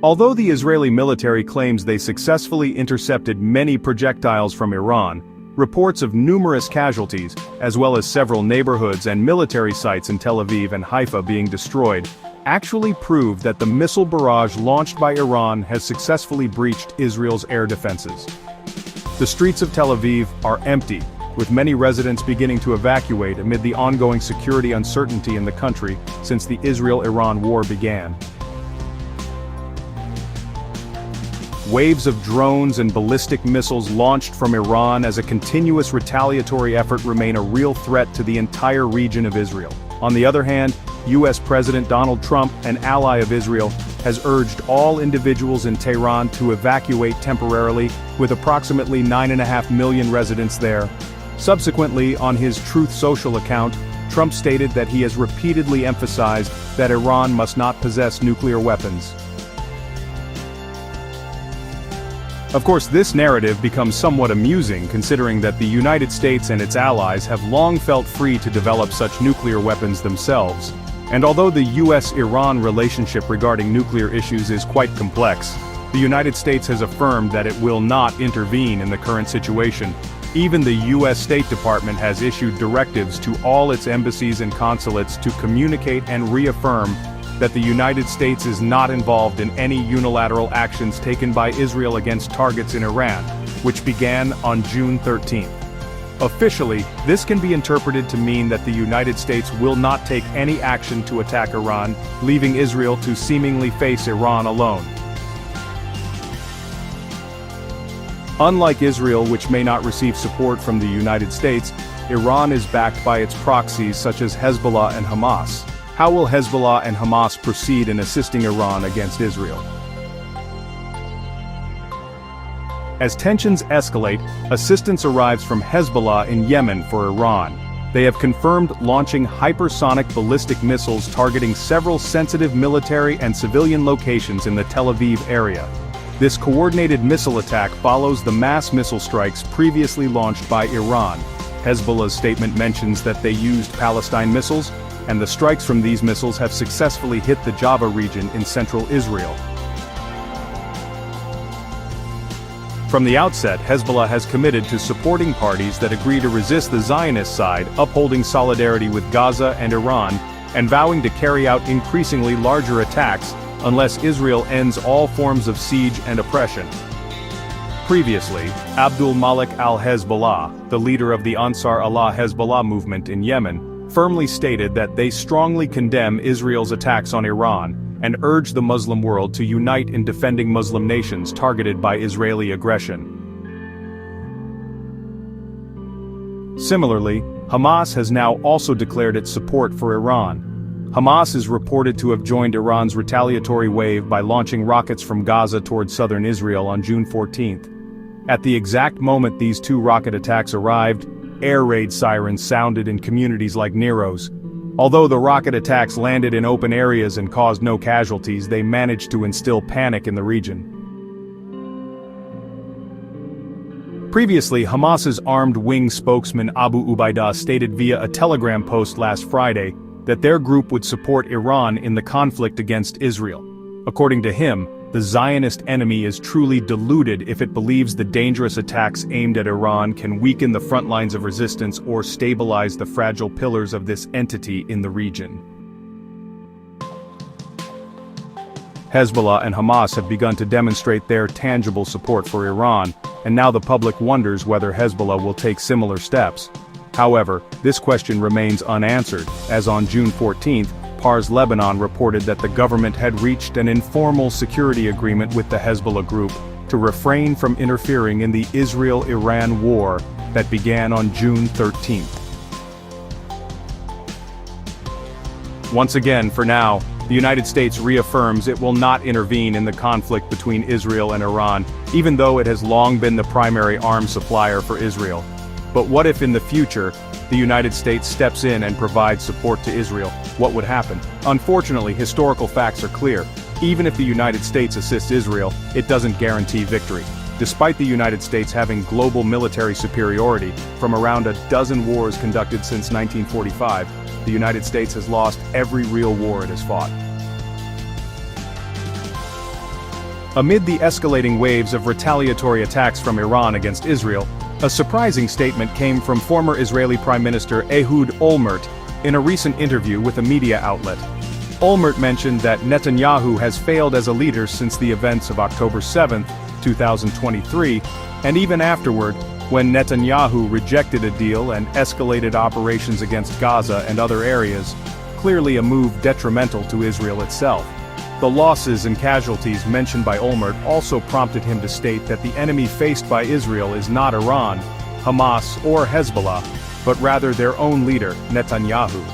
Although the Israeli military claims they successfully intercepted many projectiles from Iran, reports of numerous casualties, as well as several neighborhoods and military sites in Tel Aviv and Haifa being destroyed, actually prove that the missile barrage launched by Iran has successfully breached Israel's air defenses. The streets of Tel Aviv are empty, with many residents beginning to evacuate amid the ongoing security uncertainty in the country since the Israel-Iran war began. Waves of drones and ballistic missiles launched from Iran as a continuous retaliatory effort remain a real threat to the entire region of Israel. On the other hand, U.S. President Donald Trump, an ally of Israel, has urged all individuals in Tehran to evacuate temporarily, with approximately 9.5 million residents there. Subsequently, on his Truth Social account, Trump stated that he has repeatedly emphasized that Iran must not possess nuclear weapons. Of course, this narrative becomes somewhat amusing considering that the United States and its allies have long felt free to develop such nuclear weapons themselves. And although the US-Iran relationship regarding nuclear issues is quite complex, the United States has affirmed that it will not intervene in the current situation. Even the US State Department has issued directives to all its embassies and consulates to communicate and reaffirm that the United States is not involved in any unilateral actions taken by Israel against targets in Iran, which began on June 13. Officially, this can be interpreted to mean that the United States will not take any action to attack Iran, leaving Israel to seemingly face Iran alone. Unlike Israel, which may not receive support from the United States, Iran is backed by its proxies such as Hezbollah and Hamas. How will Hezbollah and Hamas proceed in assisting Iran against Israel? As tensions escalate, assistance arrives from Hezbollah in Yemen for Iran. They have confirmed launching hypersonic ballistic missiles targeting several sensitive military and civilian locations in the Tel Aviv area. This coordinated missile attack follows the mass missile strikes previously launched by Iran. Hezbollah's statement mentions that they used Palestine missiles, and the strikes from these missiles have successfully hit the Jaffa region in central Israel. From the outset, Hezbollah has committed to supporting parties that agree to resist the Zionist side, upholding solidarity with Gaza and Iran, and vowing to carry out increasingly larger attacks unless Israel ends all forms of siege and oppression. Previously, Abdul Malik al-Hezbollah, the leader of the Ansar Allah Hezbollah movement in Yemen, firmly stated that they strongly condemn Israel's attacks on Iran and urge the Muslim world to unite in defending Muslim nations targeted by Israeli aggression. Similarly, Hamas has now also declared its support for Iran. Hamas is reported to have joined Iran's retaliatory wave by launching rockets from Gaza toward southern Israel on June 14. At the exact moment these two rocket attacks arrived, air raid sirens sounded in communities like Nero's. Although the rocket attacks landed in open areas and caused no casualties, they managed to instill panic in the region. Previously, Hamas's armed wing spokesman Abu Ubaidah stated via a Telegram post last Friday that their group would support Iran in the conflict against Israel. According to him, the Zionist enemy is truly deluded if it believes the dangerous attacks aimed at Iran can weaken the front lines of resistance or stabilize the fragile pillars of this entity in the region. Hezbollah and Hamas have begun to demonstrate their tangible support for Iran, and now the public wonders whether Hezbollah will take similar steps. However, this question remains unanswered, as on June 14, Pars Lebanon reported that the government had reached an informal security agreement with the Hezbollah group to refrain from interfering in the Israel-Iran war that began on June 13. Once again, for now, the United States reaffirms it will not intervene in the conflict between Israel and Iran, even though it has long been the primary arms supplier for Israel. But what if in the future, the United States steps in and provides support to Israel? What would happen? Unfortunately, historical facts are clear. Even if the United States assists Israel, it doesn't guarantee victory. Despite the United States having global military superiority from around a dozen wars conducted since 1945, the United States has lost every real war it has fought. Amid the escalating waves of retaliatory attacks from Iran against Israel, a surprising statement came from former Israeli Prime Minister Ehud Olmert in a recent interview with a media outlet. Olmert mentioned that Netanyahu has failed as a leader since the events of October 7, 2023, and even afterward, when Netanyahu rejected a deal and escalated operations against Gaza and other areas, clearly a move detrimental to Israel itself. The losses and casualties mentioned by Olmert also prompted him to state that the enemy faced by Israel is not Iran, Hamas or Hezbollah, but rather their own leader, Netanyahu.